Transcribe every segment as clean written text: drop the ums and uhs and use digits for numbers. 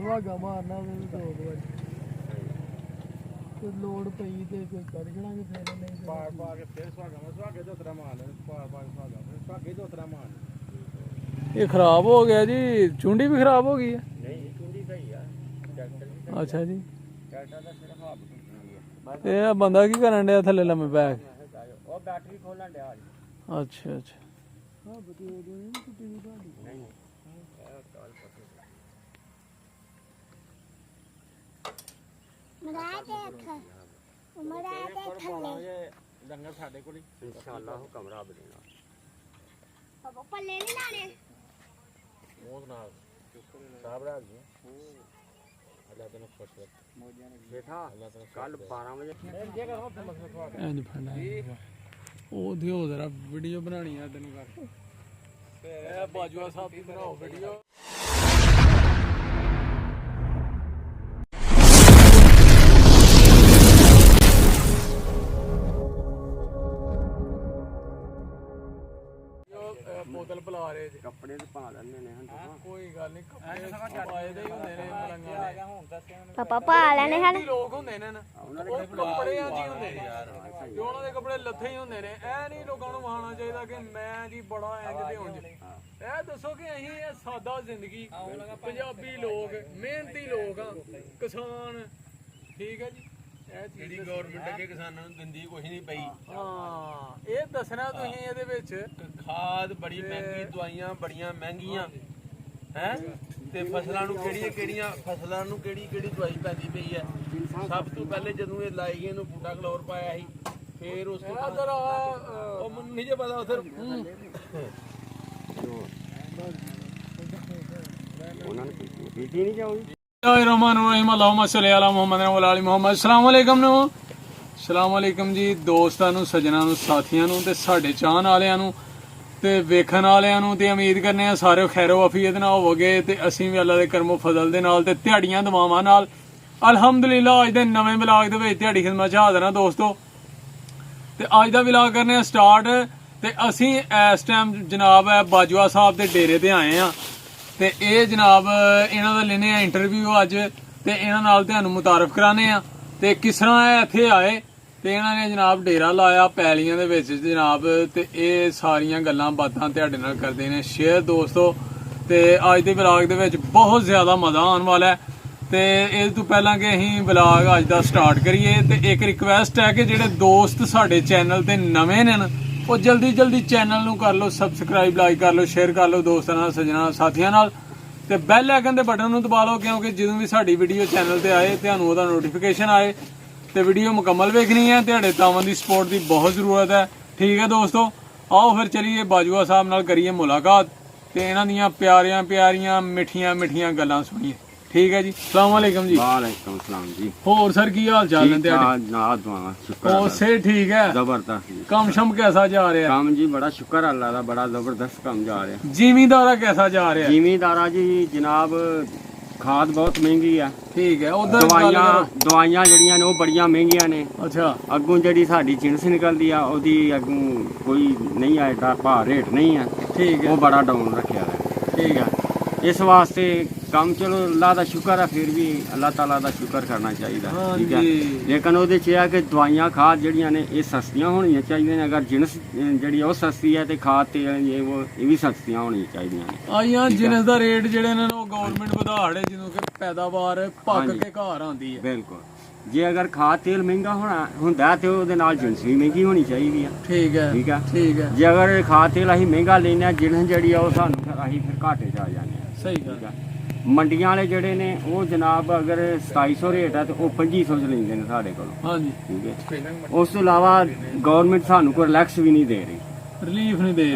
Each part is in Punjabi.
ਸੁਹਾਗਾ ਮਾਰਨਾ ਉਹਨੂੰ 2 ਵਾਰੀ ਤੇ ਲੋੜ ਪਈ ਤੇ ਕੋਈ ਕੱਢ ਛੜਾਂਗੇ ਫਿਰ ਨਹੀਂ ਪਾ ਕੇ ਫਿਰ ਸੁਹਾਗੇ ਤੋਂ ਉਤਰਾ ਮਾਰ ਲੈ ਪਾ ਸੁਹਾਗਾ ਫਿਰ ਸੁਹਾਗੇ ਤੋਂ ਉਤਰਾ ਮਾਰ। ਇਹ ਖਰਾਬ ਹੋ ਗਿਆ ਜੀ, ਚੁੰਡੀ ਵੀ ਖਰਾਬ ਹੋ ਗਈ ਹੈ। ਨਹੀਂ ਚੁੰਡੀ ਸਹੀ ਆ, ਟਰੈਕਟਰ ਵੀ ਅੱਛਾ ਜੀ, ਟਰੈਕਟਰ ਦਾ ਸਿਰਫ ਹਾਫ ਟੁੱਟਣਾ ਗਿਆ। ਇਹ ਬੰਦਾ ਕੀ ਕਰਨ ਡਿਆ ਥੱਲੇ ਲੰਮੇ ਬੈਗ? ਉਹ ਬੈਟਰੀ ਖੋਲਣ ਡਿਆ ਜੀ। ਅੱਛਾ ਅੱਛਾ, ਹਾਂ ਬਤੇ ਉਹ ਨਹੀਂ ਟੁੱਟੀ ਨਹੀਂ ਤੁਹਾਡੀ? ਨਹੀਂ ਲੰਗਰ ਸਾਡੇ ਕੋਲ ਇਨਸ਼ਾਅੱਲਾ ਉਹ ਕਮਰਾ ਬਦੇਗਾ। ਪਾਪਾ ਪੱਲੇ ਨਹੀਂ ਲਾਣੇ ਮੋਦ ਨਾਲ ਸਾਬ ਰਾਜ ਜੀ ਅੱਲਾਹ ਤੈਨੂੰ ਖੁਸ਼ ਰੱਖੇ ਬੇਟਾ। ਕੱਲ 12 ਵਜੇ ਜੇ ਕਰੋ ਫਿਰ ਮਸਲਾ ਖਵਾ ਕੇ ਐਂ ਫੜਨਾ ਉਹ ਦਿਓ ਜ਼ਰਾ ਵੀਡੀਓ ਬਣਾਣੀ ਆ ਤੈਨੂੰ ਕਰ ਤੇ ਬਾਜਵਾ ਸਾਹਿਬ ਦੀ ਬਣਾਓ ਵੀਡੀਓ। ਬੋਤਲ ਪਿਲਾ ਰਹੇ ਜੀ, ਕੱਪੜੇ ਤੇ ਪਾ ਲੈਣੇ ਨੇ ਹਾਂ। ਕੋਈ ਗੱਲ ਨਹੀਂ, ਕੱਪੜੇ ਪਾਏ ਦੇ ਹੀ ਹੁੰਦੇ ਨੇ ਮਲੰਗਾਂ ਦੇ। ਪਾਪਾ ਪਾ ਲੈਣੇ ਹਨ ਲੋਕ ਹੁੰਦੇ ਨੇ ਨਾ, ਉਹ ਕੱਪੜਿਆਂ 'ਚ ਹੀ ਹੁੰਦੇ ਨੇ, ਜੋ ਉਹਨਾਂ ਦੇ ਕੱਪੜੇ ਲੱਥੇ ਹੀ ਹੁੰਦੇ ਨੇ। ਇਹ ਨਹੀਂ ਲੋਕਾਂ ਨੂੰ ਆਉਣਾ ਚਾਹੀਦਾ ਕਿ ਮੈਂ ਜੀ ਬੜਾ ਐ ਕਿਤੇ ਉਂਝ। ਇਹ ਦੱਸੋ ਕਿ ਅਸੀਂ ਇਹ ਸਾਦਾ ਜ਼ਿੰਦਗੀ, ਪੰਜਾਬੀ ਲੋਕ ਮਿਹਨਤੀ ਲੋਕ ਆ, ਕਿਸਾਨ, ਠੀਕ ਹੈ ਜੀ। ਜਿਹੜੀ ਗਵਰਨਮੈਂਟ ਅੱਗੇ ਕਿਸਾਨਾਂ ਨੂੰ ਦਿੰਦੀ ਕੁਝ ਨਹੀਂ ਪਈ। ਹਾਂ, ਇਹ ਦੱਸਣਾ ਤੁਸੀਂ ਇਹਦੇ ਵਿੱਚ ਖਾਦ ਬੜੀ ਮਹਿੰਗੀ, ਦਵਾਈਆਂ ਬੜੀਆਂ ਮਹਿੰਗੀਆਂ ਹੈ, ਤੇ ਫਸਲਾਂ ਨੂੰ ਫਸਲਾਂ ਨੂੰ ਕਿਹੜੀ ਦਵਾਈ ਪੈਂਦੀ ਪਈ ਹੈ। ਸਭ ਤੋਂ ਪਹਿਲੇ ਜਦੋਂ ਇਹ ਲਾਈ ਇਹਨੂੰ ਬੂਟਾ ਕਲੋਰ ਪਾਇਆ ਸੀ, ਫਿਰ ਉਸ ਤੋਂ ਬਾਅਦ ਉਹ ਮੈਨੂੰ ਨਹੀਂ ਜੇ ਪਤਾ ਉਧਰ ਉਹਨਾਂ ਨੇ ਪੀਤੀ ਨਹੀਂ ਜਾਊਗੀ। ਸਲਾਮੁਅਲੈਕਮ ਜੀ ਦੋਸਤਾਂ ਨੂੰ, ਸੱਜਣਾਂ ਨੂੰ, ਸਾਥੀਆਂ ਨੂੰ ਤੇ ਸਾਡੇ ਚਾਹਣ ਵਾਲਿਆਂ ਨੂੰ ਤੇ ਵੇਖਣ ਵਾਲਿਆਂ ਨੂੰ। ਤੇ ਉਮੀਦ ਕਰਨੇ ਆ ਸਾਰੇ ਖੈਰੋ ਅਫੀਅਤ ਨਾਲ ਹੋਵੋਗੇ ਤੇ ਅਸੀਂ ਵੀ ਅੱਲਾ ਦੇ ਕਰਮੋ ਫਜ਼ਲ ਦੇ ਨਾਲ ਤੇ ਦਿਹਾੜੀਆਂ ਦਵਾਵਾਂ ਨਾਲ ਅਲਹਮਦੁਲਿਲਾ ਅੱਜ ਦੇ ਨਵੇਂ ਵਲੌਗ ਦੇ ਵਿੱਚ ਦਿਹਾੜੀ ਖਿਦਮਤ 'ਚ ਹਾਜ਼ਰ ਹਾਂ ਦੋਸਤੋ। ਤੇ ਅੱਜ ਦਾ ਵਲੌਗ ਕਰਨੇ ਆ ਸਟਾਰਟ। ਤੇ ਅਸੀਂ ਇਸ ਟਾਈਮ ਜਨਾਬ ਬਾਜਵਾ ਸਾਹਿਬ ਦੇ ਡੇਰੇ ਤੇ ਆਏ ਆ ਤੇ ਇਹ ਜਨਾਬ ਇਹਨਾਂ ਦਾ ਲੈਨੇ ਆ ਇੰਟਰਵਿਊ ਅੱਜ, ਤੇ ਇਹਨਾਂ ਨਾਲ ਤੁਹਾਨੂੰ ਮੁਤਾਰਫ ਕਰਾਣੇ ਆ ਤੇ ਕਿਸ ਤਰ੍ਹਾਂ ਇਹ ਇੱਥੇ ਆਏ ਤੇ ਇਹਨਾਂ ਨੇ ਜਨਾਬ ਡੇਰਾ ਲਾਇਆ ਪੈਲੀਆਂ ਦੇ ਵਿੱਚ ਜਨਾਬ। ਤੇ ਇਹ ਸਾਰੀਆਂ ਗੱਲਾਂ ਬਾਤਾਂ ਤੁਹਾਡੇ ਨਾਲ ਕਰਦੇ ਨੇ ਸ਼ੇਅਰ ਦੋਸਤੋ। ਤੇ ਅੱਜ ਦੇ ਵਲੌਗ ਦੇ ਵਿੱਚ ਬਹੁਤ ਜ਼ਿਆਦਾ ਮਜ਼ਾ ਆਉਣ ਵਾਲਾ ਹੈ। ਤੇ ਇਸ ਤੋਂ ਪਹਿਲਾਂ ਕਿ ਅਸੀਂ ਵਲੌਗ ਅੱਜ ਦਾ ਸਟਾਰਟ ਕਰੀਏ ਤੇ ਇੱਕ ਰਿਕਵੈਸਟ ਹੈ ਕਿ ਜਿਹੜੇ ਦੋਸਤ ਸਾਡੇ ਚੈਨਲ ਤੇ ਨਵੇਂ ਨੇ ਉਹ ਜਲਦੀ ਚੈਨਲ ਨੂੰ ਕਰ ਲਓ ਸਬਸਕ੍ਰਾਈਬ, ਲਾਈਕ ਕਰ ਲਓ, ਸ਼ੇਅਰ ਕਰ ਲਓ ਦੋਸਤਾਂ ਨਾਲ, ਸੱਜਣਾਂ ਸਾਥੀਆਂ ਨਾਲ, ਤੇ ਬੈਲ ਆਈਕਨ ਦੇ ਬਟਨ ਨੂੰ ਦਬਾ ਲਓ ਕਿਉਂਕਿ ਜਦੋਂ ਵੀ ਸਾਡੀ ਵੀਡੀਓ ਚੈਨਲ ਤੇ ਆਏ ਤੁਹਾਨੂੰ ਉਹਦਾ ਨੋਟੀਫਿਕੇਸ਼ਨ ਆਏ। ਤੇ ਵੀਡੀਓ ਮੁਕੰਮਲ ਵੇਖਣੀ ਹੈ, ਤੁਹਾਡੇ ਤਾਵਾਂ ਦੀ ਸਪੋਰਟ ਦੀ ਬਹੁਤ ਜ਼ਰੂਰਤ ਹੈ। ਠੀਕ ਹੈ ਦੋਸਤੋ, ਆਓ ਫਿਰ ਚਲੀਏ ਬਾਜਵਾ ਸਾਹਿਬ ਨਾਲ ਕਰੀਏ ਮੁਲਾਕਾਤ ਤੇ ਇਹਨਾਂ ਦੀਆਂ ਪਿਆਰੀਆਂ ਮਿੱਠੀਆਂ ਗੱਲਾਂ ਸੁਣੀਏ। ਠੀਕ ਹੈ ਜੀ, ਸਲਾਮ ਵਾਲੇਕਮ ਜੀ। ਵਾਲੇਕਮ ਸਲਾਮ ਜੀ। ਹੋਰ ਸਰ ਕੀ ਹਾਲ ਚਾਲ ਨੇ ਤੁਹਾਡੇ? ਹੋਰ ਸੇ ਠੀਕ ਹੈ? ਜ਼ਬਰਦਸਤ। ਕੰਮ ਸ਼ਮ कैसा जा रहा है? काम जी बड़ा शुक्र अल्लाह दा, बड़ा जबरदस्त काम जा रहा है। जिमीदारा कैसा जा रहा है? जिमीदारा जी जनाब खाद बहुत महंगी है। ठीक है, उधर दवाइयां ਜਿਹੜੀਆਂ ਨੇ ਉਹ ਬੜੀਆਂ ਮਹਿੰਗੀਆਂ ਨੇ। ਅੱਛਾ, ਅੱਗੋਂ ਜਿਹੜੀ ਸਾਡੀ ਜਿਣਸ ਨਿਕਲਦੀ ਆ ਉਹਦੀ ਅੱਗੋਂ ਕੋਈ ਨਹੀਂ ਆਇਦਾ, ਭਾਅ ਰੇਟ ਨਹੀਂ ਹੈ। ਠੀਕ ਹੈ, ਉਹ ਬੜਾ ਡਾਊਨ ਰੱਖਿਆ ਹੈ। ਠੀਕ ਹੈ, ਇਸ ਵਾਸਤੇ ਕੰਮ ਚਲੋ ਅੱਲਾਹ ਦਾ ਸ਼ੁਕਰ ਹੈ, ਫਿਰ ਵੀ ਅੱਲਾਹ ਤਾਲਾ ਦਾ ਸ਼ੁਕਰ ਕਰਨਾ ਚਾਹੀਦਾ। ਠੀਕ ਹੈ, ਲੇਕਿਨ ਉਹਦੇ 'ਚ ਇਹ ਹੈ ਕਿ ਦਵਾਈਆਂ ਖਾਦ ਜਿਹੜੀਆਂ ਨੇ ਇਹ ਸਸਤੀਆਂ ਹੋਣੀਆਂ ਚਾਹੀਦੀਆਂ ਨੇ। ਅਗਰ ਜਿਣਸ ਜਿਹੜੀ ਉਹ ਸਸਤੀ ਹੈ ਤੇ ਖਾਦ ਤੇ ਇਹ ਵੀ ਸਸਤੀਆਂ ਹੋਣੀਆਂ ਚਾਹੀਦੀਆਂ ਨੇ। ਆਈਆਂ ਜਿਣਸ ਦਾ ਰੇਟ ਜਿਹੜੇ ਨੇ ਉਹ ਗਵਰਨਮੈਂਟ ਵਧਾੜੇ ਜਦੋਂ ਕਿ ਪੈਦਾਵਾਰ ਪੱਕ ਕੇ ਘਰ ਆਉਂਦੀ ਹੈ। ਬਿਲਕੁਲ, ਜੇ ਅਗਰ ਖਾਦ ਤੇਲ ਮਹਿੰਗਾ ਹੁੰਦਾ ਤੇ ਉਹਦੇ ਨਾਲ ਜਿਣਸ ਵੀ ਮਹਿੰਗੀ ਹੋਣੀ ਚਾਹੀਦੀ ਆ। ਠੀਕ ਹੈ। ਜੇ ਅਗਰ ਖਾਦ ਤੇਲ ਅਸੀਂ ਮਹਿੰਗਾ ਲੈਂਦੇ ਹਾਂ, ਜਿਣਸ ਜਿਹੜੀ ਆ ਉਹ ਸਾਨੂੰ ਅਸੀਂ ਫਿਰ ਘਾਟੇ 'ਚ ਆ ਜਾਂਦੇ ਹਾਂ। ਸਹੀ ਗੱਲ ਹੈ। ਮੰਡੀਆਂ ਵਾਲੇ ਜਿਹੜੇ ਨੇ ਉਹ ਜਨਾਬ ਅਗਰ 2700 ਰੇਟ ਹੈ ਤੇ ਉਹ 2500 ਚ ਲੈਂਦੇ ਨੇ ਸਾਡੇ ਕੋਲੋਂ। ਹਾਂਜੀ, ਠੀਕ ਹੈ। ਉਸ ਤੋਂ ਇਲਾਵਾ ਗਵਰਨਮੈਂਟ ਸਾਨੂੰ ਕੋਈ ਰਿਲੈਕਸ ਵੀ ਨਹੀਂ ਦੇ ਰਹੀ, ਰਿਲੀਫ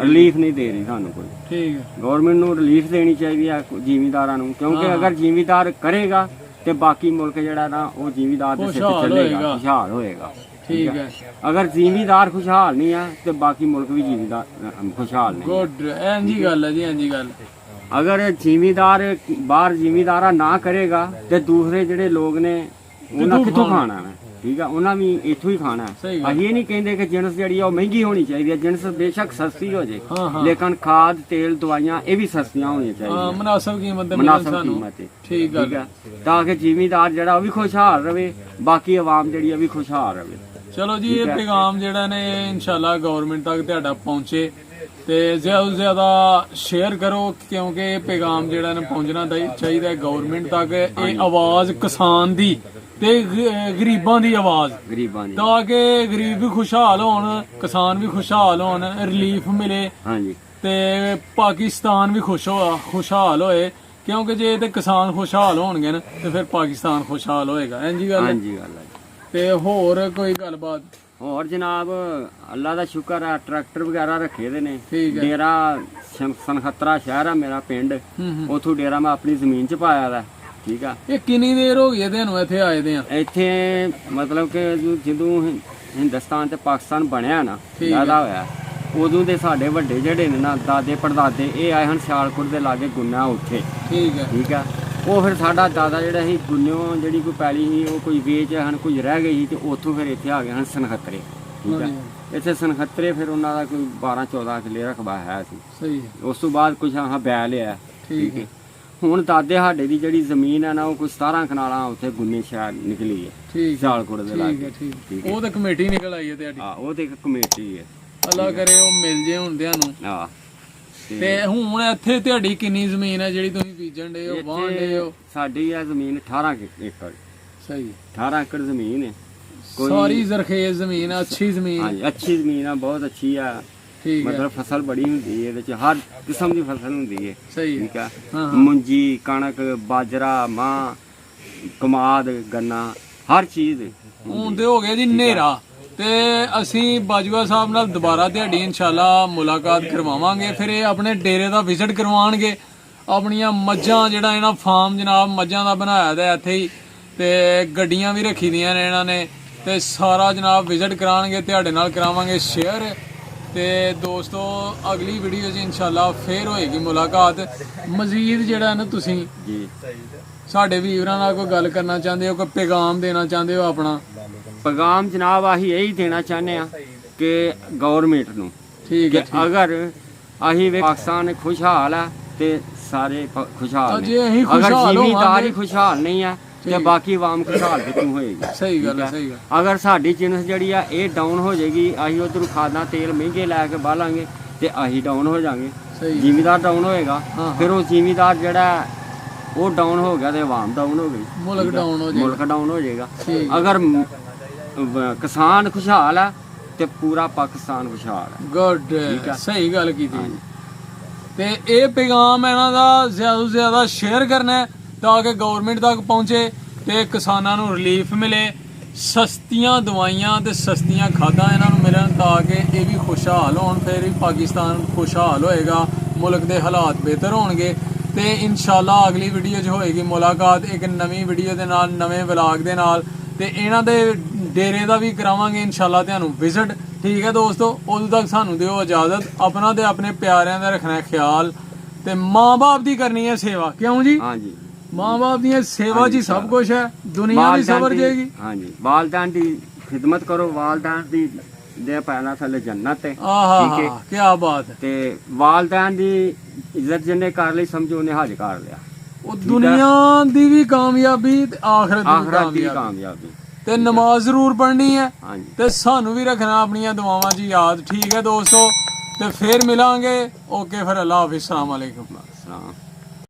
ਨਹੀਂ ਦੇ ਰਹੀ ਸਾਨੂੰ ਕੋਈ। ਠੀਕ ਹੈ, ਗਵਰਨਮੈਂਟ ਨੂੰ ਰਿਲੀਫ ਦੇਣੀ ਚਾਹੀਦੀ ਹੈ ਜ਼ਿਮੀਂਦਾਰਾਂ ਨੂੰ, ਕਿਉਂਕਿ ਅਗਰ ਜ਼ਿਮੀਂਦਾਰ ਕਰੇਗਾ ਤੇ ਬਾਕੀ ਮੁਲਕ ਜਿਹੜਾ ਨਾ ਉਹ ਜ਼ਿਮੀਂਦਾਰ ਦੇ ਸਿਰ ਤੇ ਚੱਲੇਗਾ, ਖੁਸ਼ਹਾਲ ਹੋਏਗਾ। ਠੀਕ ਹੈ, ਅਗਰ ਜ਼ਿਮੀਂਦਾਰ ਖੁਸ਼ਹਾਲ ਨਹੀਂ ਆ ਤੇ ਬਾਕੀ ਮੁਲਕ ਵੀ ਜ਼ਿਮੀਂਦਾਰ ਖੁਸ਼ਹਾਲ ਨਹੀਂ। ਗੁੱਡ, ਇੰਜੀ ਗੱਲ ਹੈ ਜੀ, ਇੰਜੀ ਗੱਲ। ਅਗਰ ਜ਼ਿਮੀਂਦਾਰ ਬਾਹਰ ਜ਼ਿਮੀਂਦਾਰਾ ਨਾ ਕਰੇਗਾ ਤੇ ਦੂਸਰੇ ਜਿਹੜੇ ਲੋਕ ਨੇ ਉਹਨਾਂ ਕਿੱਥੋਂ ਖਾਣਾ ਹੈ? ਠੀਕ ਆ, ਉਹਨਾਂ ਵੀ ਇੱਥੋਂ ਹੀ ਖਾਣਾ ਹੈ। ਸਹੀ ਗੱਲ। ਅਸੀਂ ਇਹ ਨਹੀਂ ਕਹਿੰਦੇ ਕਿ ਜਿਣਸ ਜਿਹੜੀ ਆ ਉਹ ਮਹਿੰਗੀ ਹੋਣੀ ਚਾਹੀਦੀ ਹੈ, ਜਿਣਸ ਬੇਸ਼ੱਕ ਸਸਤੀ ਹੋ ਜੇ, ਹਾਂ, ਹਾਂ। ਲੇਕਿਨ ਖਾਦ ਤੇਲ ਦਵਾਈਆਂ ਇਹ ਵੀ ਸਸਤੀਆਂ ਹੋਣੀਆਂ ਹਾਂ, ਚਾਹੀਦੀਆਂ, ਮੁਨਾਸਬ ਕੀਮਤ ਤੇ ਮਿਲਣ ਮੁਨਾਸਬ ਸਾਨੂੰ। ਕੀਮਤ ਤੇ, ਠੀਕ ਗੱਲ ਠੀਕ ਹੈ, ਤਾਂ ਕਿ ਜ਼ਿਮੀਂਦਾਰ ਜਿਹੜਾ ਉਹ ਵੀ ਖੁਸ਼ਹਾਲ ਰਵੇ, ਬਾਕੀ ਆਵਾਮ ਜਿਹੜੀ ਆ ਵੀ ਖੁਸ਼ਹਾਲ ਰਵੇ। ਚਲੋ ਜੀ, ਇਹ ਪੈਗਾਮ ਜਿਹੜਾ ਨੇ ਇਨਸ਼ਾਅੱਲਾ ਗਵਰਨਮੈਂਟ ਤੱਕ ਤੁਹਾਡਾ ਪਹੁੰਚੇ ਤੇ ਜ਼ਿਆਦਾ ਤੋਂ ਜ਼ਿਆਦਾ ਸ਼ੇਅਰ ਕਰੋ, ਕਿਉਂਕਿ ਇਹ ਪੈਗਾਮ ਜਿਹੜਾ ਨੇ ਪਹੁੰਚਣਾ ਚਾਹੀਦਾ ਹੈ ਗਵਰਨਮੈਂਟ ਤੱਕ। ਇਹ ਆਵਾਜ਼ ਕਿਸਾਨ ਦੀ ਤੇ ਗਰੀਬਾਂ ਦੀ ਆਵਾਜ਼, ਗਰੀਬਾਂ ਦੀ, ਤਾਂ ਕਿ ਗਰੀਬ ਵੀ ਖੁਸ਼ਹਾਲ ਹੋਣ, ਕਿਸਾਨ ਵੀ ਖੁਸ਼ਹਾਲ ਹੋਣ, ਰਿਲੀਫ ਮਿਲੇ ਹਾਂਜੀ, ਤੇ ਪਾਕਿਸਤਾਨ ਵੀ ਖੁਸ਼ਹਾਲ ਹੋਏ, ਕਿਉਂਕਿ ਜੇ ਤੇ ਕਿਸਾਨ ਖੁਸ਼ਹਾਲ ਹੋਣਗੇ ਨਾ ਤੇ ਫਿਰ ਪਾਕਿਸਤਾਨ ਖੁਸ਼ਹਾਲ ਹੋਏਗਾ। ਇੰਜੀ ਗੱਲ ਹੈ। ਹਾਂਜੀ ਗੱਲ ਹੈ। ਤੇ ਹੋਰ ਕੋਈ ਗੱਲਬਾਤ? ਹੋਰ ਜਨਾਬ ਅੱਲਾ ਦਾ ਸ਼ੁਕਰ ਹੈ, ਟਰੈਕਟਰ ਵਗੈਰਾ ਰੱਖੇ ਦੇ ਨੇ। ਠੀਕ ਹੈ। ਡੇਰਾ ਸਨਖਤਰਾ ਸ਼ਹਿਰ ਆ ਮੇਰਾ ਪਿੰਡ, ਉਥੋਂ ਡੇਰਾ ਮੈਂ ਆਪਣੀ ਜ਼ਮੀਨ 'ਚ ਪਾਇਆ ਦਾ, ਠੀਕ ਆ। ਇਹ ਕਿੰਨੀ ਦੇਰ ਹੋ ਗਈ ਹੈ ਤੁਹਾਨੂੰ ਇੱਥੇ ਆਏ ਦੇ ਆ? ਇੱਥੇ ਮਤਲਬ ਕਿ ਜਦੋਂ ਹਿੰਦੁਸਤਾਨ ਤੇ ਪਾਕਿਸਤਾਨ ਬਣਿਆ ਨਾ, ਜ਼ਿਆਦਾ ਹੋਇਆ, ਉਦੋਂ ਦੇ ਸਾਡੇ ਵੱਡੇ ਜਿਹੜੇ ਨੇ ਨਾ, ਦਾਦੇ ਪੜਦਾਦੇ, ਇਹ ਆਏ ਹਨ ਸਿਆਲਕੋਟ ਦੇ ਲਾਗੇ ਗੁੰਨਾ ਉੱਥੇ, ਠੀਕ ਹੈ। ਠੀਕ ਆ। ਉਹ ਫਿਰ ਸਾਡਾ ਦਾਦਾ ਜਿਹੜਾ ਸੀ ਗੁੰਨਿਓ ਜਿਹੜੀ ਕੋਈ ਪੈਲੀ ਸੀ ਉਹ ਕੋਈ ਵੇਚ ਹਨ, ਕੁਝ ਰਹਿ ਗਈ ਸੀ, ਤੇ ਉੱਥੋਂ ਫਿਰ ਇੱਥੇ ਆ ਗਏ ਹਨ ਸਨਖਤਰੇ, ਠੀਕ ਆ। ਇੱਥੇ ਸਨਖਤਰੇ ਫਿਰ ਉਹਨਾਂ ਦਾ ਕੋਈ 12-14 ਕਿੱਲੇ ਰਕਬਾ ਹੈ ਸੀ। ਸਹੀ ਹੈ। ਉਸ ਤੋਂ ਬਾਅਦ ਕੁਝ ਆਹ ਬੈ ਲਿਆ, ਠੀਕ ਹੈ। ਹੁਣ ਦਾਦੇ ਸਾਡੇ ਦੀ ਜਿਹੜੀ ਜ਼ਮੀਨ ਹੈ ਨਾ, ਉਹ ਕੋਈ 17 ਕਨਾਲਾਂ ਉੱਥੇ ਗੁੰਨੇ ਸ਼ਹਿਰ ਨਿਕਲੀ ਹੈ, ਠੀਕ ਸਿਆਲਕੋਟ ਦੇ ਠੀਕ ਲਾਗੇ, ਹੈ। ਠੀਕ ਠੀਕ ਉਹ ਤਾਂ ਕਮੇਟੀ ਨਿਕਲ ਆਈ ਹੈ ਤੁਹਾਡੀ। ਆ ਉਹ ਤੇ ਇੱਕ ਕਮੇਟੀ ਹੈ, ਅੱਲਾ ਕਰੇ ਉਹ ਮਿਲ ਜੇ ਹੁੰਦਿਆਂ ਨੂੰ। ਆ ਤੇ ਹੁਣ ਇੱਥੇ ਤੁਹਾਡੀ ਕਿੰਨੀ ਜ਼ਮੀਨ ਹੈ ਜਿਹੜੀ ਤੁਸੀਂ ਬੀਜਣ ਦੇ ਹੋ, ਵਾਹਣ ਦੇ ਹੋ? ਸਾਡੀ ਆ ਜ਼ਮੀਨ 18 ਏਕੜ, ਸਹੀ। 18 ਏਕੜ ਜ਼ਮੀਨ ਹੈ। ਸਾਰੀ ਜ਼ਰਖੇਜ਼ ਜ਼ਮੀਨ ਹੈ, ਅੱਛੀ ਜ਼ਮੀਨ। ਹਾਂਜੀ, ਅੱਛੀ ਜ਼ਮੀਨ ਆ, ਬਹੁਤ ਅੱਛੀ ਆ, ਠੀਕ ਹੈ। ਮਤਲਬ ਫਸਲ ਬੜੀ ਹੁੰਦੀ ਹੈ ਇਹਦੇ ਚ, ਹਰ ਕਿਸਮ ਦੀ ਫਸਲ ਹੁੰਦੀ ਹੈ, ਸਹੀ ਹੈ। ਠੀਕ ਆ। ਹਾਂ, ਹਾਂ। ਮੁੰਜੀ, ਕਣਕ, ਬਾਜਰਾ, ਮਾਂ, ਕਮਾਦ, ਗੰਨਾ, ਹਰ ਚੀਜ਼ ਹੁਣ ਤੇ ਹੋ ਗਿਆ ਜੀ ਹਨੇਰਾ, ਤੇ ਅਸੀਂ ਬਾਜਵਾ ਸਾਹਿਬ ਨਾਲ ਦੁਬਾਰਾ ਤੁਹਾਡੀ ਇਨਸ਼ਾਅੱਲਾ ਮੁਲਾਕਾਤ ਕਰਵਾਵਾਂਗੇ। ਫਿਰ ਇਹ ਆਪਣੇ ਡੇਰੇ ਦਾ ਵਿਜ਼ਿਟ ਕਰਵਾਉਣਗੇ, ਆਪਣੀਆਂ ਮੱਝਾਂ, ਜਿਹੜਾ ਇਹਨਾਂ ਫਾਰਮ ਜਨਾਬ ਮੱਝਾਂ ਦਾ ਬਣਾਇਆ ਦਾ ਇੱਥੇ ਹੀ, ਤੇ ਗੱਡੀਆਂ ਵੀ ਰੱਖੀ ਦੀਆਂ ਨੇ ਇਹਨਾਂ ਨੇ, ਤੇ ਸਾਰਾ ਜਨਾਬ ਵਿਜ਼ਿਟ ਕਰਾਉਣਗੇ, ਤੁਹਾਡੇ ਨਾਲ ਕਰਾਵਾਂਗੇ ਸ਼ੇਅਰ। ਤੇ ਦੋਸਤੋ, ਅਗਲੀ ਵੀਡੀਓ 'ਚ ਇਨਸ਼ਾਅੱਲਾ ਫੇਰ ਹੋਏਗੀ ਮੁਲਾਕਾਤ। ਮਜ਼ੀਦ ਜਿਹੜਾ ਨਾ ਤੁਸੀਂ ਜੀ ਸਾਡੇ ਵੀਰਾਂ ਨਾਲ ਕੋਈ ਗੱਲ ਕਰਨਾ ਚਾਹੁੰਦੇ ਹੋ, ਕੋਈ ਪੈਗਾਮ ਦੇਣਾ ਚਾਹੁੰਦੇ ਹੋ ਆਪਣਾ? ਪੈਗਾਮ ਜਨਾਬ ਆਹੀ ਇਹੀ ਦੇਣਾ ਚਾਹੁੰਦੇ ਆ ਕਿ ਗਵਰਨਮੈਂਟ ਨੂੰ, ਠੀਕ ਕਿ ਹੈ। ਅਗਰ ਅਸੀਂ ਪਾਕਿਸਤਾਨ ਖੁਸ਼ਹਾਲ ਹੈ ਤੇ ਸਾਰੇ ਖੁਸ਼ਹਾਲ ਨੇ, ਜੇ ਅਸੀਂ ਅਗਰ ਖੁਸ਼ਹਾਲ ਜ਼ਿਮੀਂਦਾਰ ਹੋਵਾਂਗੇ ਹੀ ਖੁਸ਼ਹਾਲ ਨਹੀਂ ਹੈ ਤੇ ਬਾਕੀ ਆਵਾਮ ਖੁਸ਼ਹਾਲ ਕਿਉਂ ਹੋਏਗੀ? ਸਹੀ ਗੱਲ ਠੀਕ ਹੈ, ਹੈ। ਸਹੀ ਗੱਲ। ਅਗਰ ਸਾਡੀ ਜਿਣਸ ਜਿਹੜੀ ਆ ਇਹ ਡਾਊਨ ਹੋ ਜਾਏਗੀ, ਅਸੀਂ ਉਧਰੋਂ ਖਾਦਾਂ ਤੇਲ ਮਹਿੰਗੇ ਲੈ ਕੇ ਬਾਲਾਂਗੇ ਤੇ ਅਸੀਂ ਡਾਊਨ ਹੋ ਜਾਾਂਗੇ, ਸਹੀ। ਜ਼ਿਮੀਂਦਾਰ ਡਾਊਨ ਹੋਏਗਾ, ਹਾਂ। ਫਿਰ ਉਹ ਜ਼ਿਮੀਂਦਾਰ ਜਿਹੜਾ ਉਹ ਡਾਊਨ ਹੋ ਗਿਆ ਤੇ ਆਵਾਮ ਡਾਊਨ ਹੋ ਗਈ, ਮੁਲਕ ਡਾਊਨ ਹੋ ਜਾਏਗਾ। ਮੁਲਕ ਡਾਊਨ ਹੋ ਜਾਏਗਾ। ਠੀਕ। ਅਗਰ ਕਿਸਾਨ ਖੁਸ਼ਹਾਲ ਹੈ ਤੇ ਪੂਰਾ ਪਾਕਿਸਤਾਨ ਖੁਸ਼ਹਾਲ ਹੈ। ਗੁੱਡ, ਠੀਕ ਆ। ਸਹੀ ਗੱਲ ਕੀਤੀ ਜੀ। ਤੇ ਇਹ ਪੈਗਾਮ ਇਹਨਾਂ ਦਾ ਜ਼ਿਆਦਾ ਤੋਂ ਜ਼ਿਆਦਾ ਸ਼ੇਅਰ ਕਰਨਾ ਹੈ, ਤਾਂ ਕਿ ਗਵਰਨਮੈਂਟ ਤੱਕ ਪਹੁੰਚੇ ਤੇ ਕਿਸਾਨਾਂ ਨੂੰ ਰਿਲੀਫ ਮਿਲੇ, ਸਸਤੀਆਂ ਦਵਾਈਆਂ ਤੇ ਸਸਤੀਆਂ ਖਾਦਾਂ ਇਹਨਾਂ ਨੂੰ ਮਿਲਣ, ਤਾਂ ਕਿ ਇਹ ਵੀ ਖੁਸ਼ਹਾਲ ਹੋਣ, ਫਿਰ ਵੀ ਪਾਕਿਸਤਾਨ ਖੁਸ਼ਹਾਲ ਹੋਏਗਾ, ਮੁਲਕ ਦੇ ਹਾਲਾਤ ਬਿਹਤਰ ਹੋਣਗੇ। ਤੇ ਇਨਸ਼ਾਅੱਲਾ ਅਗਲੀ ਵੀਡੀਓ 'ਚ ਹੋਏਗੀ ਮੁਲਾਕਾਤ ਇੱਕ ਨਵੀਂ ਵੀਡੀਓ ਦੇ ਨਾਲ, ਨਵੇਂ ਵਲਾਗ ਦੇ ਨਾਲ, ਤੇ ਇਹਨਾਂ ਦੇ ਡੇਰੇ ਦਾ ਵੀ ਕਰਾਵਾਂਗੇ ਇਨਸ਼ਾਅੱਲਾ ਤੁਹਾਨੂੰ ਵਿਜ਼ਿਟ। ਠੀਕ ਹੈ ਦੋਸਤੋ, ਉਦੋਂ ਤੱਕ ਸਾਨੂੰ ਦਿਓ ਇਜਾਜ਼ਤ। ਆਪਣਾ ਤੇ ਆਪਣੇ ਪਿਆਰਿਆਂ ਦਾ ਰੱਖਣਾ ਖਿਆਲ, ਤੇ ਮਾਂ-ਬਾਪ ਦੀ ਕਰਨੀ ਹੈ ਸੇਵਾ, ਕਿਉਂ ਜੀ? ਹਾਂਜੀ, ਮਾਂ-ਬਾਪ ਦੀ ਸੇਵਾ 'ਚ ਹੀ ਸਭ ਕੁਝ ਹੈ, ਦੁਨੀਆ ਵੀ ਸਵਰ ਜਾਏਗੀ। ਹਾਂਜੀ, ਵਾਲਦਾਨ ਦੀ ਖਿਦਮਤ ਕਰੋ, ਵਾਲਦਾਨ ਦੀ ਦੇ ਪੈਣਾ ਥੱਲੇ ਜੰਨਤ ਹੈ। ਆਹਾ, ਕੀ ਬਾਤ ਹੈ। ਤੇ ਵਾਲਦਾਨ ਦੀ ਇੱਜ਼ਤ ਜਿਹਨੇ ਕਰ ਲਈ, ਸਮਝੋ ਉਹਨੇ ਹੱਜ ਕਰ ਲਿਆ। ਉਹ ਦੁਨੀਆ ਦੀ ਵੀ ਕਾਮਯਾਬੀ ਤੇ ਆਖਰਤ ਦੀ ਦੀ ਵੀ ਕਾਮਯਾਬੀ। ਤੇ ਨਮਾਜ਼ ਜ਼ਰੂਰ ਪੜ੍ਹਨੀ ਹੈ, ਹਾਂਜੀ, ਤੇ ਸਾਨੂੰ ਵੀ ਰੱਖਣਾ ਆਪਣੀਆਂ ਦੁਆਵਾਂ 'ਚ ਯਾਦ। ਠੀਕ ਹੈ ਦੋਸਤੋ, ਤੇ ਫੇਰ ਮਿਲਾਂਗੇ। ਓਕੇ, ਫਿਰ ਅੱਲਾ ਹਾਫਿਜ਼, ਸਲਾਮ ਅਲੈਕੁਮ। ਸਲਾਮ।